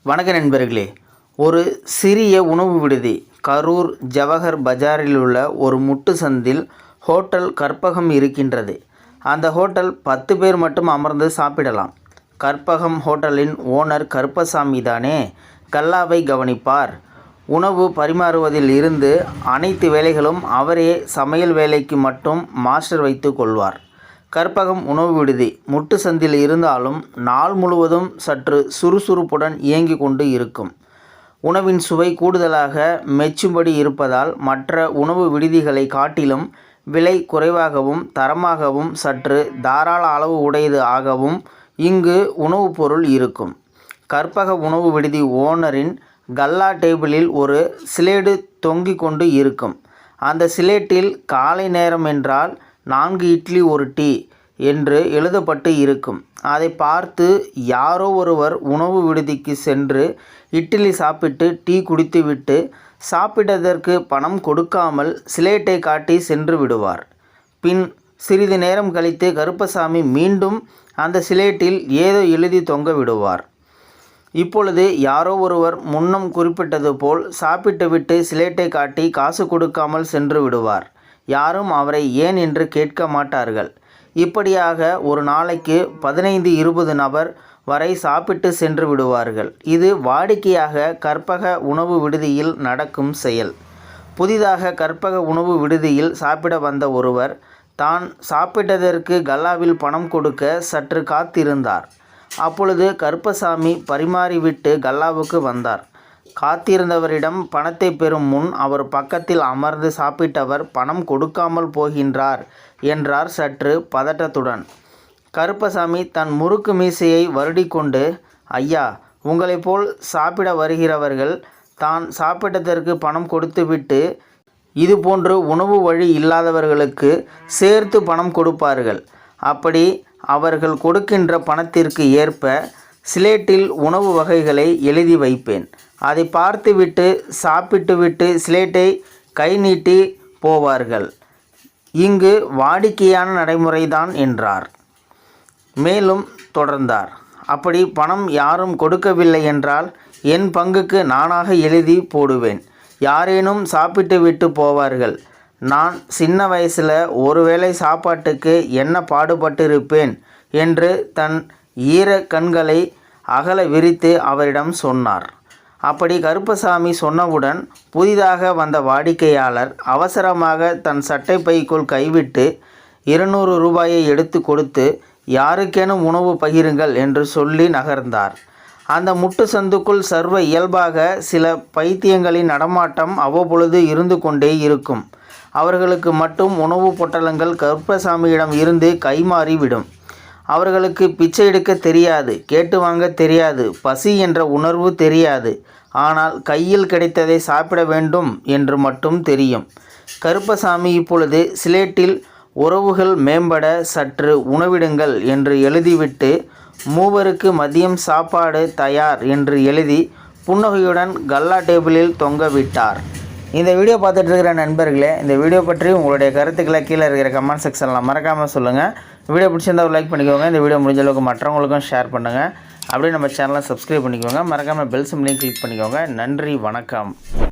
வணக்க நண்பர்களே, ஒரு சிறிய உணவு விடுதி கரூர் ஜவஹர் பஜாரில் உள்ள ஒரு முட்டு சந்தில் ஹோட்டல் கற்பகம் இருக்கின்றது. அந்த ஹோட்டல் 10 பேர் மட்டும் அமர்ந்து சாப்பிடலாம். கற்பகம் ஹோட்டலின் ஓனர் கருப்பசாமி தானே கல்லாவை கவனிப்பார். உணவு பரிமாறுவதில் இருந்து அனைத்து வேலைகளும் அவரே சமையல் வேலைக்கு மட்டும் மாஸ்டர் வைத்து கொள்வார். கற்பகம் உணவு விடுதி முட்டு சந்தில் இருந்தாலும் நாள் முழுவதும் சற்று சுறுசுறுப்புடன் இயங்கி கொண்டு இருக்கும். உணவின் சுவை கூடுதலாக மெச்சும்படி இருப்பதால் மற்ற உணவு விடுதிகளை காட்டிலும் விலை குறைவாகவும் தரமாகவும் சற்று தாராள அளவு உடையது ஆகவும் இங்கு உணவுப் பொருள் இருக்கும். கற்பக உணவு விடுதி ஓனரின் கல்லா டேபிளில் ஒரு சிலேடு தொங்கிக் கொண்டு இருக்கும். அந்த சிலேட்டில் காலை நேரம் என்றால் 4 இட்லி 1 டீ என்று எழுதப்பட்டு இருக்கும். அதை பார்த்து யாரோ ஒருவர் உணவு விடுதிக்கு சென்று இட்லி சாப்பிட்டு டீ குடித்துவிட்டு சாப்பிட்டதற்கு பணம் கொடுக்காமல் சிலேட்டை காட்டி சென்று விடுவார். பின் சிறிது நேரம் கழித்து கருப்பசாமி மீண்டும் அந்த சிலேட்டில் ஏதோ எழுதி தொங்க விடுவார். இப்பொழுது யாரோ ஒருவர் முன்னம் குறிப்பிட்டது போல் சாப்பிட்டுவிட்டு சிலேட்டை காட்டி காசு கொடுக்காமல் சென்று விடுவார். யாரும் அவரை ஏன் என்று கேட்க மாட்டார்கள். இப்படியாக ஒரு நாளைக்கு 15-20 நபர் வரை சாப்பிட்டு சென்று விடுவார்கள். இது வாடிக்கையாக கற்பக உணவு விடுதியில் நடக்கும் செயல். புதிதாக கற்பக உணவு விடுதியில் சாப்பிட வந்த ஒருவர் தான் சாப்பிட்டதற்கு கல்லாவில் பணம் கொடுக்க சற்று காத்திருந்தார். அப்பொழுது கருப்பசாமி பரிமாறிவிட்டு கல்லாவுக்கு வந்தார். காத்திருந்தவரிடம் பணத்தை பெறும் முன் அவர் பக்கத்தில் அமர்ந்து சாப்பிட்டவர் பணம் கொடுக்காமல் போகின்றார் என்றார் சற்று பதட்டத்துடன். கருப்பசாமி தன் முறுக்கு மீசையை வருடிக்கொண்டு, ஐயா, உங்களைப் போல் சாப்பிட வருகிறவர்கள் தான் சாப்பிட்டதற்கு பணம் கொடுத்துவிட்டு இதுபோன்று உணவு வழி இல்லாதவர்களுக்கு சேர்த்து பணம் கொடுப்பார்கள். அப்படி அவர்கள் கொடுக்கின்ற பணத்திற்கு ஏற்ப சிலேட்டில் உணவு வகைகளை எழுதி வைப்பேன். அதை பார்த்துவிட்டு சாப்பிட்டுவிட்டு சிலேட்டை கை நீட்டி போவார்கள். இங்கு வாடிக்கையான நடைமுறைதான் என்றார். மேலும் தொடர்ந்தார், அப்படி பணம் யாரும் கொடுக்கவில்லை என்றால் என் பங்குக்கு நானாக எழுதி போடுவேன். யாரேனும் சாப்பிட்டு விட்டு போவார்கள். நான் சின்ன வயசில் ஒருவேளை சாப்பாட்டுக்கு என்ன பாடுபட்டிருப்பேன் என்று தன் ஈர கண்களை அகல விரித்து அவரிடம் சொன்னார். அப்படி கருப்பசாமி சொன்னவுடன் புதிதாக வந்த வாடிக்கையாளர் அவசரமாக தன் சட்டை பைக்குள் கைவிட்டு 200 ரூபாயை எடுத்து கொடுத்து யாருக்கேனும் உணவு பகிருங்கள் என்று சொல்லி நகர்ந்தார். அந்த முட்டு சந்துக்குள் சர்வ இயல்பாக சில பைத்தியங்களின் நடமாட்டம் அவ்வப்பொழுது இருந்து கொண்டே இருக்கும். அவர்களுக்கு மட்டும் உணவு பொட்டலங்கள் கருப்பசாமியிடம் இருந்து கைமாறிவிடும். அவர்களுக்கு பிச்சை எடுக்க தெரியாது, கேட்டு வாங்க தெரியாது, பசி என்ற உணர்வு தெரியாது. ஆனால் கையில் கிடைத்ததை சாப்பிட வேண்டும் என்று மட்டும் தெரியும். கருப்பசாமி இப்பொழுது சிலேட்டில் உறவுகள் மேம்பட சற்று உணவிடுங்கள் என்று எழுதிவிட்டு மூவருக்கு மதியம் சாப்பாடு தயார் என்று எழுதி புன்னகையுடன் கல்லா டேபிளில் தொங்க விட்டார். இந்த வீடியோ பார்த்துட்டு இருக்கிற நண்பர்களே, இந்த வீடியோ பற்றி உங்களுடைய கருத்துக்களை கீழே இருக்கிற கமெண்ட் செக்ஷனில் மறக்காமல் சொல்லுங்கள். வீடியோ பிடிச்சிருந்தால் லைக் பண்ணிக்கோங்க. இந்த வீடியோ முடிஞ்ச அளவுக்கு மற்றவங்களுக்கும் ஷேர் பண்ணுங்கள். அப்படியே நம்ம சேனலை சப்ஸ்கிரைப் பண்ணிக்கோங்க. மறக்காமல் பெல் சிம்பலையும் கிளிக் பண்ணிக்கோங்க. நன்றி, வணக்கம்.